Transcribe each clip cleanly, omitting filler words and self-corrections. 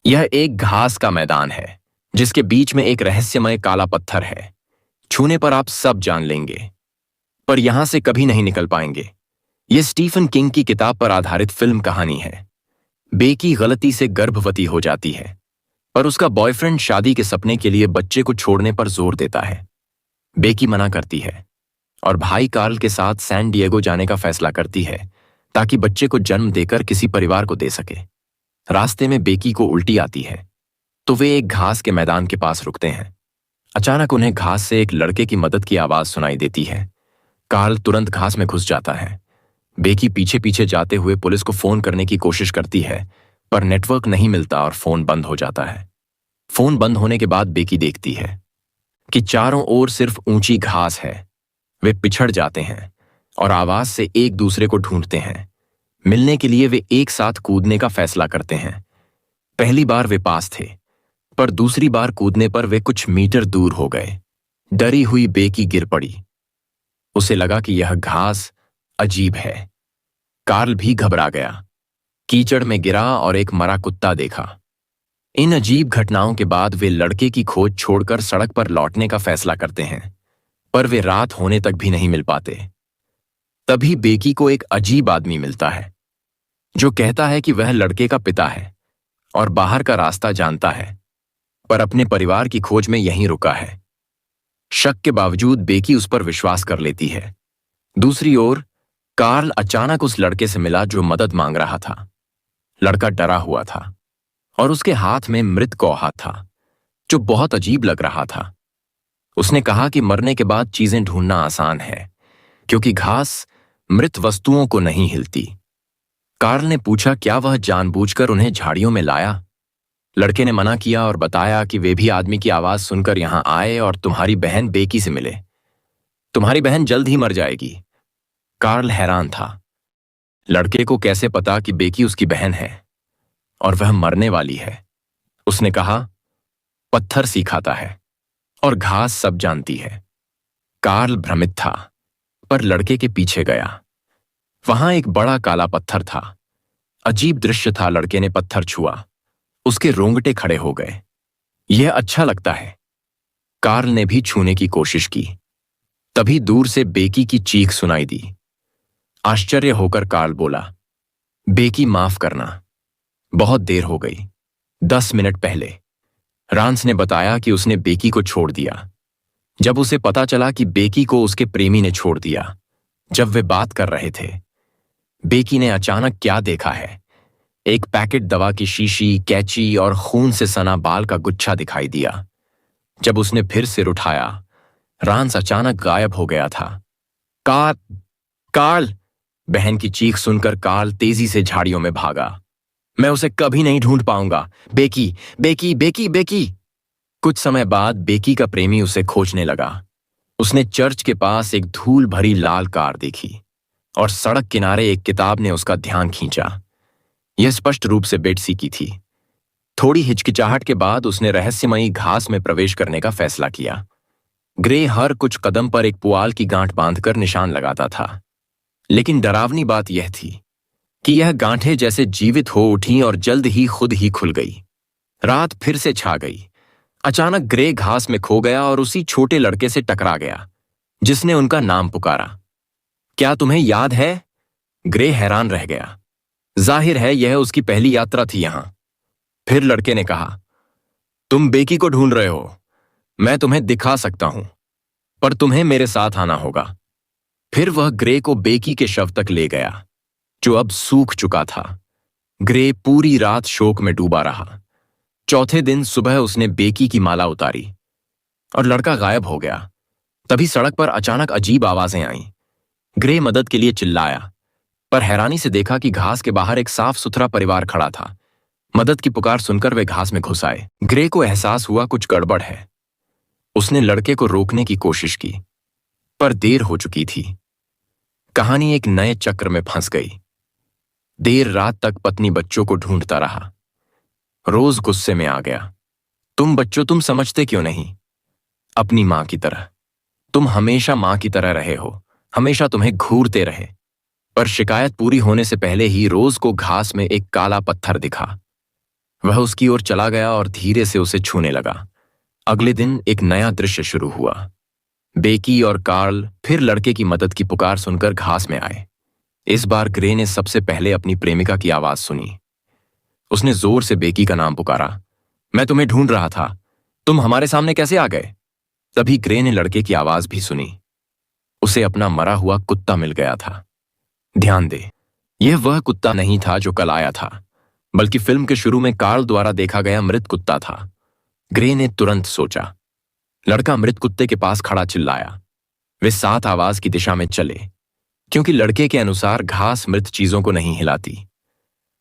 यह एक घास का मैदान है जिसके बीच में एक रहस्यमय काला पत्थर है। छूने पर आप सब जान लेंगे, पर यहां से कभी नहीं निकल पाएंगे। यह स्टीफन किंग की किताब पर आधारित फिल्म कहानी है। बेकी गलती से गर्भवती हो जाती है, पर उसका बॉयफ्रेंड शादी के सपने के लिए बच्चे को छोड़ने पर जोर देता है। बेकी मना करती है और भाई कार्ल के साथ सैन डिएगो जाने का फैसला करती है ताकि बच्चे को जन्म देकर किसी परिवार को दे सके। रास्ते में बेकी को उल्टी आती है तो वे एक घास के मैदान के पास रुकते हैं। अचानक उन्हें घास से एक लड़के की मदद की आवाज सुनाई देती है। कार्ल तुरंत घास में घुस जाता है। बेकी पीछे पीछे जाते हुए पुलिस को फोन करने की कोशिश करती है, पर नेटवर्क नहीं मिलता और फोन बंद हो जाता है। फोन बंद होने के बाद बेकी देखती है कि चारों ओर सिर्फ ऊंची घास है। वे पिछड़ जाते हैं और आवाज से एक दूसरे को ढूंढते हैं। मिलने के लिए वे एक साथ कूदने का फैसला करते हैं। पहली बार वे पास थे, पर दूसरी बार कूदने पर वे कुछ मीटर दूर हो गए। डरी हुई बेकी गिर पड़ी। उसे लगा कि यह घास अजीब है। कार्ल भी घबरा गया। कीचड़ में गिरा और एक मरा कुत्ता देखा। इन अजीब घटनाओं के बाद वे लड़के की खोज छोड़कर सड़क पर लौटने का फैसला करते हैं, पर वे रात होने तक भी नहीं मिल पाते। तभी बेकी को एक अजीब आदमी मिलता है जो कहता है कि वह लड़के का पिता है और बाहर का रास्ता जानता है, पर अपने परिवार की खोज में यहीं रुका है। शक के बावजूद बेकी उस पर विश्वास कर लेती है। दूसरी ओर कार्ल अचानक उस लड़के से मिला जो मदद मांग रहा था। लड़का डरा हुआ था और उसके हाथ में मृत कौहा था जो बहुत अजीब लग रहा था। उसने कहा कि मरने के बाद चीजें ढूंढना आसान है क्योंकि घास मृत वस्तुओं को नहीं हिलती। कार्ल ने पूछा क्या वह जानबूझकर उन्हें झाड़ियों में लाया। लड़के ने मना किया और बताया कि वे भी आदमी की आवाज सुनकर यहां आए और तुम्हारी बहन बेकी से मिले। तुम्हारी बहन जल्द ही मर जाएगी। कार्ल हैरान था। लड़के को कैसे पता कि बेकी उसकी बहन है और वह मरने वाली है। उसने कहा पत्थर सिखाता है और घास सब जानती है। कार्ल भ्रमित था, पर लड़के के पीछे गया। वहां एक बड़ा काला पत्थर था। अजीब दृश्य था। लड़के ने पत्थर छुआ, उसके रोंगटे खड़े हो गए। यह अच्छा लगता है। कार्ल ने भी छूने की कोशिश की। तभी दूर से बेकी की चीख सुनाई दी। आश्चर्य होकर कार्ल बोला, बेकी माफ करना, बहुत देर हो गई। 10 मिनट पहले रांस ने बताया कि उसने बेकी को छोड़ दिया। जब उसे पता चला कि बेकी को उसके प्रेमी ने छोड़ दिया, जब वे बात कर रहे थे, बेकी ने अचानक क्या देखा है। एक पैकेट दवा की शीशी, कैंची और खून से सना बाल का गुच्छा दिखाई दिया। जब उसने फिर सिर उठाया, रांस अचानक गायब हो गया था। कार्ल! बहन की चीख सुनकर कार्ल तेजी से झाड़ियों में भागा। मैं उसे कभी नहीं ढूंढ पाऊंगा। बेकी, बेकी, बेकी, बेकी। कुछ समय बाद बेकी का प्रेमी उसे खोजने लगा। उसने चर्च के पास एक धूल भरी लाल कार देखी और सड़क किनारे एक किताब ने उसका ध्यान खींचा। यह स्पष्ट रूप से बेटसी की थी। थोड़ी हिचकिचाहट के बाद उसने रहस्यमयी घास में प्रवेश करने का फैसला किया। ग्रे हर कुछ कदम पर एक पुआल की गांठ बांधकर निशान लगाता था, लेकिन डरावनी बात यह थी कि यह गांठें जैसे जीवित हो उठी और जल्द ही खुद ही खुल गई। रात फिर से छा गई। अचानक ग्रे घास में खो गया और उसी छोटे लड़के से टकरा गया जिसने उनका नाम पुकारा। क्या तुम्हें याद है? ग्रे हैरान रह गया। जाहिर है यह उसकी पहली यात्रा थी यहां। फिर लड़के ने कहा, तुम बेकी को ढूंढ रहे हो। मैं तुम्हें दिखा सकता हूं, पर तुम्हें मेरे साथ आना होगा। फिर वह ग्रे को बेकी के शव तक ले गया जो अब सूख चुका था। ग्रे पूरी रात शोक में डूबा रहा। चौथे दिन सुबह उसने बेकी की माला उतारी और लड़का गायब हो गया। तभी सड़क पर अचानक अजीब आवाजें आईं। ग्रे मदद के लिए चिल्लाया, पर हैरानी से देखा कि घास के बाहर एक साफ सुथरा परिवार खड़ा था। मदद की पुकार सुनकर वे घास में घुस आए। ग्रे को एहसास हुआ कुछ गड़बड़ है। उसने लड़के को रोकने की कोशिश की, पर देर हो चुकी थी। कहानी एक नए चक्र में फंस गई। देर रात तक पत्नी बच्चों को ढूंढता रहा। रोज गुस्से में आ गया। तुम बच्चों, तुम समझते क्यों नहीं? अपनी मां की तरह। तुम हमेशा मां की तरह रहे हो, हमेशा तुम्हें घूरते रहे। पर शिकायत पूरी होने से पहले ही रोज को घास में एक काला पत्थर दिखा। वह उसकी ओर चला गया और धीरे से उसे छूने लगा। अगले दिन एक नया दृश्य शुरू हुआ। बेकी और कार्ल फिर लड़के की मदद की पुकार सुनकर घास में आए। इस बार ग्रे ने सबसे पहले अपनी प्रेमिका की आवाज सुनी। उसने जोर से बेकी का नाम पुकारा। मैं तुम्हें ढूंढ रहा था, तुम हमारे सामने कैसे आ गए? तभी ग्रे ने लड़के की आवाज भी सुनी। उसे अपना मरा हुआ कुत्ता मिल गया था। ध्यान दे, यह वह कुत्ता नहीं था जो कल आया था, बल्कि फिल्म के शुरू में कार्ल द्वारा देखा गया मृत कुत्ता था। ग्रे ने तुरंत सोचा। लड़का मृत कुत्ते के पास खड़ा चिल्लाया। वे साथ आवाज की दिशा में चले, क्योंकि लड़के के अनुसार घास मृत चीजों को नहीं हिलाती।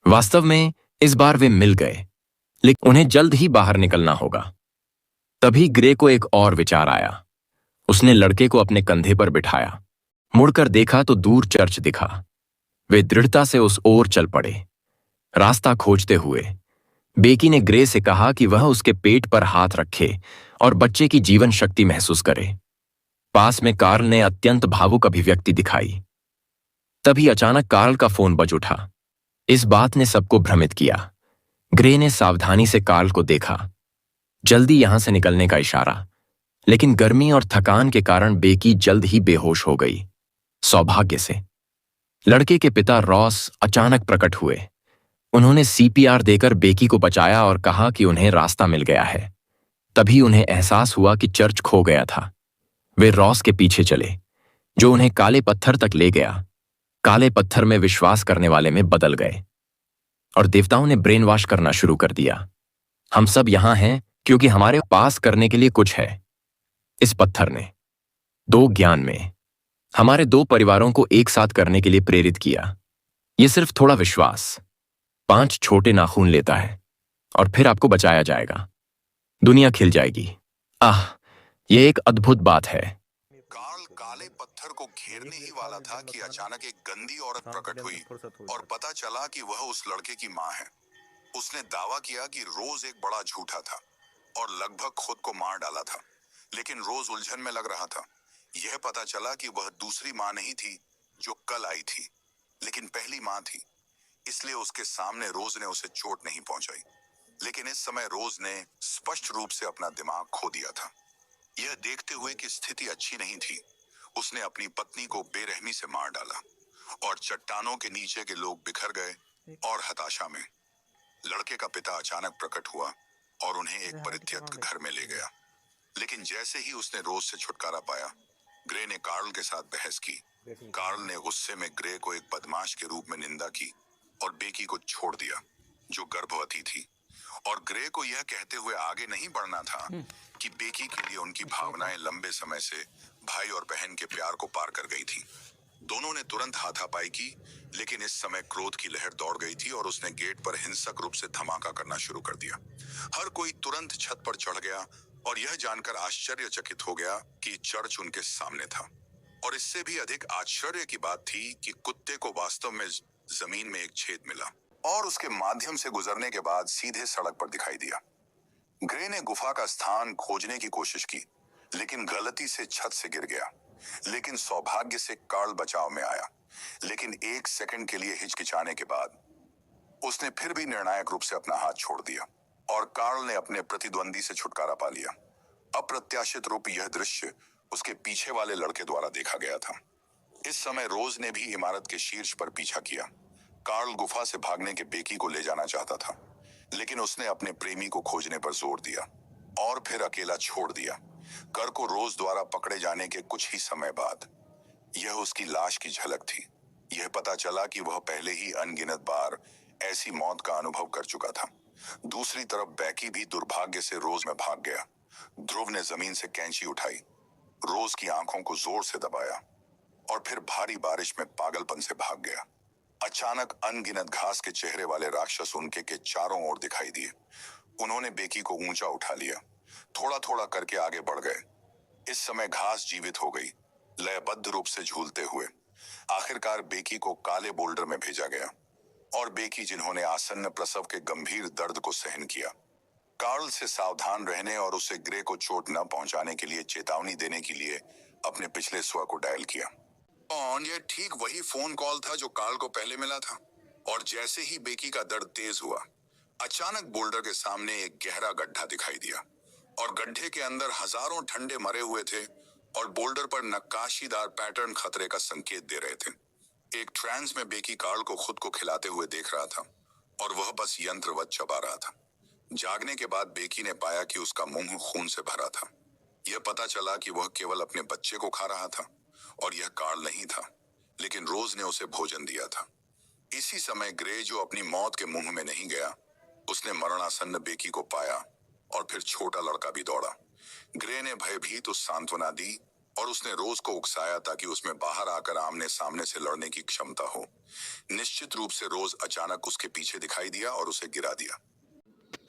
वास्तव में इस बार वे मिल गए, लेकिन उन्हें जल्द ही बाहर निकलना होगा। तभी ग्रे को एक और विचार आया। उसने लड़के को अपने कंधे पर बिठाया। मुड़कर देखा तो दूर चर्च दिखा। वे दृढ़ता से उस ओर चल पड़े, रास्ता खोजते हुए। बेकी ने ग्रे से कहा कि वह उसके पेट पर हाथ रखे और बच्चे की जीवन शक्ति महसूस करे। पास में कार्ल ने अत्यंत भावुक अभिव्यक्ति दिखाई। तभी अचानक कार्ल का फोन बज उठा। इस बात ने सबको भ्रमित किया। ग्रे ने सावधानी से कार्ल को देखा। जल्दी यहां से निकलने का इशारा, लेकिन गर्मी और थकान के कारण बेकी जल्द ही बेहोश हो गई। सौभाग्य से लड़के के पिता रॉस अचानक प्रकट हुए। उन्होंने सीपीआर देकर बेकी को बचाया और कहा कि उन्हें रास्ता मिल गया है। तभी उन्हें एहसास हुआ कि चर्च खो गया था। वे रॉस के पीछे चले, जो उन्हें काले पत्थर तक ले गया। काले पत्थर में विश्वास करने वाले में बदल गए और देवताओं ने ब्रेन वॉश करना शुरू कर दिया। हम सब यहां हैं क्योंकि हमारे पास करने के लिए कुछ है। इस पत्थर ने दो ज्ञान में हमारे दो परिवारों को एक साथ करने के लिए प्रेरित किया। यह सिर्फ थोड़ा विश्वास 5 छोटे नाखून लेता है और फिर आपको बचाया जाएगा। दुनिया खिल जाएगी। आह, यह एक अद्भुत बात है। कार्ल काले पत्थर को घेरने ही वाला था कि अचानक एक गंदी औरत प्रकट हुई और पता चला कि वह उस लड़के की मां है। उसने दावा किया कि रोज एक बड़ा झूठा था और लगभग खुद को मार डाला था, लेकिन रोज उलझन में लग रहा था। यह पता चला कि वह दूसरी मां नहीं थी जो कल आई थी, लेकिन पहली मां थी। इसलिए उसके सामने रोज ने उसे चोट नहीं पहुंचाई, लेकिन इस समय रोज ने स्पष्ट रूप से अपना दिमाग खो दिया था। यह देखते हुए कि स्थिति अच्छी नहीं थी, उसने अपनी पत्नी को बेरहमी से मार डाला और चट्टानों के नीचे के लोग बिखर गए। और हताशा में लड़के का पिता अचानक प्रकट हुआ और उन्हें एक परित्यक्त घर में ले गया। लेकिन जैसे ही उसने रोज से छुटकारा पाया, ग्रे ने कार्ल के साथ बहस की। कार्ल ने गुस्से में ग्रे को एक बदमाश के रूप में निंदा की और बेकी को छोड़ दिया, जो गर्भवती थी। और ग्रे को यह कहते हुए आगे नहीं बढ़ना था कि बेकी के लिए उनकी भावनाएं लंबे समय से भाई और बहन के प्यार को पार कर गई थी। दोनों ने तुरंत हाथापाई की, लेकिन इस समय क्रोध की लहर दौड़ गई थी और उसने गेट पर हिंसक रूप से धमाका करना शुरू कर दिया। हर कोई तुरंत छत पर चढ़ गया और यह जानकर आश्चर्यचकित हो गया कि चर्च उनके सामने था। और इससे भी अधिक आश्चर्य की बात थी कि कुत्ते को वास्तव में जमीन में एक छेद मिला और उसके माध्यम से गुजरने के बाद सीधे सड़क पर दिखाई दिया। ग्रे ने गुफा का स्थान खोजने की कोशिश की, लेकिन गलती से छत से गिर गया। लेकिन सौभाग्य से कार्ल बचाव में आया। लेकिन 1 सेकंड के लिए हिचकिचाने के बाद उसने फिर भी निर्णायक रूप से अपना हाथ छोड़ दिया और कार्ल ने अपने प्रतिद्वंदी से छुटकारा पा लिया। अप्रत्याशित रूप यह दृश्य उसके पीछे वाले लड़के द्वारा देखा गया था। इस समय रोज ने भी इमारत के शीर्ष पर पीछा किया। कार्ल गुफा से भागने के बेकी को ले जाना चाहता था, लेकिन उसने अपने प्रेमी को खोजने पर जोर दिया और फिर अकेला छोड़ दिया। कर को रोज द्वारा पकड़े जाने के कुछ ही समय बाद यह उसकी लाश की झलक थी। यह पता चला कि वह पहले ही अनगिनत बार ऐसी मौत का अनुभव कर चुका था। दूसरी तरफ बेकी भी दुर्भाग्य से रोज में भाग गया। ध्रुव ने जमीन से कैंची उठाई, रोज की आंखों को जोर से दबाया और फिर भारी बारिश में पागलपन से भाग गया। अचानक अनगिनत घास के चेहरे वाले राक्षस उनके के चारों ओर दिखाई दिए। उन्होंने बेकी को ऊंचा उठा लिया, थोड़ा थोड़ा करके आगे बढ़ गए। इस समय घास जीवित हो गई, लयबद्ध रूप से झूलते हुए। आखिरकार बेकी को काले बोल्डर में भेजा गया और बेकी, जिन्होंने आसन्न प्रसव के गंभीर दर्द को सहन किया, कार्ल से सावधान रहने और उसे ग्रे को चोट न पहुंचाने के लिए चेतावनी देने के लिए अपने पिछले स्व को डायल किया। और यह ठीक वही फोन कॉल था जो कार्ल को पहले मिला था। और जैसे ही बेकी का दर्द तेज हुआ, अचानक बोल्डर के सामने एक गहरा गड्ढा दिखाई दिया और गड्ढे के अंदर हजारों ठंडे मरे हुए थे और बोल्डर पर नक्काशीदार पैटर्न खतरे का संकेत दे रहे थे। एक ट्रांस में बेकी कार्ल को खुद को खिलाते हुए देख रहा था और वह बस यंत्रवत चबा रहा था। जागने के बाद बेकी ने पाया कि उसका मुंह खून से भरा था। यह पता चला कि वह केवल अपने बच्चे को खा रहा था और यह कार्ल नहीं था, लेकिन रोज ने उसे भोजन दिया था। इसी समय ग्रे, जो अपनी मौत के मुंह में नहीं गया, उसने मरणासन्न बेकी को पाया और फिर छोटा लड़का भी दौड़ा। ग्रे ने भयभीत उस सांत्वना दी और उसने रोज को उकसाया ताकि उसमें बाहर आकर आमने सामने से लड़ने की क्षमता हो। निश्चित रूप से रोज अचानक उसके पीछे दिखाई दिया और उसे गिरा दिया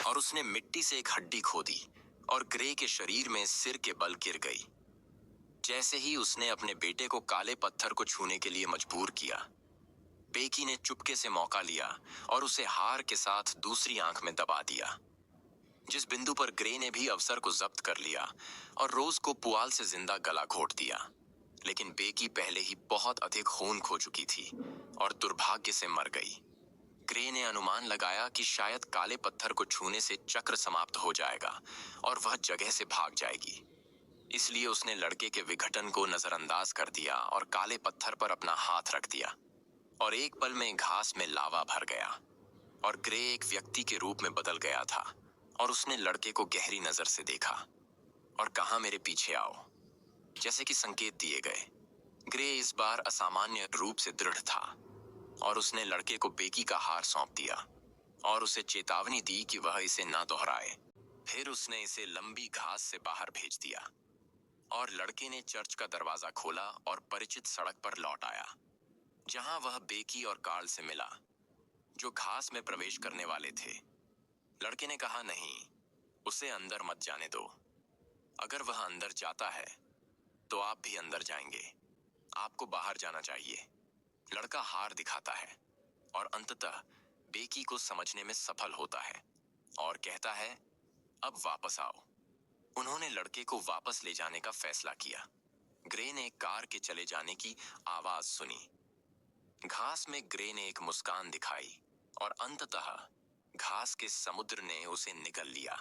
और उसने मिट्टी से एक हड्डी खोदी और ग्रे के शरीर में सिर के बल गिर गई। जैसे ही उसने अपने बेटे को काले पत्थर को छूने के लिए मजबूर किया, बेकी ने चुपके से मौका लिया और उसे हार के साथ दूसरी आंख में दबा दिया। जिस बिंदु पर ग्रे ने भी अवसर को जब्त कर लिया और रोज को पुआल से जिंदा गला घोट दिया, लेकिन बेकी पहले ही बहुत अधिक खून खो चुकी थी और दुर्भाग्य से मर गई। ग्रे ने अनुमान लगाया कि शायद काले पत्थर को छूने से चक्र समाप्त हो जाएगा और वह जगह से भाग जाएगी। इसलिए उसने लड़के के विघटन को नजरअंदाज कर दिया और काले पत्थर पर अपना हाथ रख दिया और एक पल में घास में लावा भर गया और ग्रे एक व्यक्ति के रूप में बदल गया था और उसने लड़के को गहरी नजर से देखा और कहा, मेरे पीछे आओ, जैसे कि संकेत दिए गए। ग्रे इस बार असामान्य रूप से दृढ़ था और उसने लड़के को बेकी का हार सौंप दिया और उसे चेतावनी दी कि वह इसे ना दोहराए। फिर उसने इसे लंबी घास से बाहर भेज दिया और लड़के ने चर्च का दरवाजा खोला और परिचित सड़क पर लौट आया, जहां वह बेकी और कार्ल से मिला, जो घास में प्रवेश करने वाले थे। लड़के ने कहा, नहीं, उसे अंदर मत जाने दो। अगर वह अंदर जाता है तो आप भी अंदर जाएंगे। आपको बाहर जाना चाहिए। लड़का हार दिखाता है और अंततः बेकी को समझने में सफल होता है और कहता है, अब वापस आओ। उन्होंने लड़के को वापस ले जाने का फैसला किया। ग्रे ने कार के चले जाने की आवाज सुनी। घास में ग्रे ने एक मुस्कान दिखाई और अंततः घास के समुद्र ने उसे निगल लिया।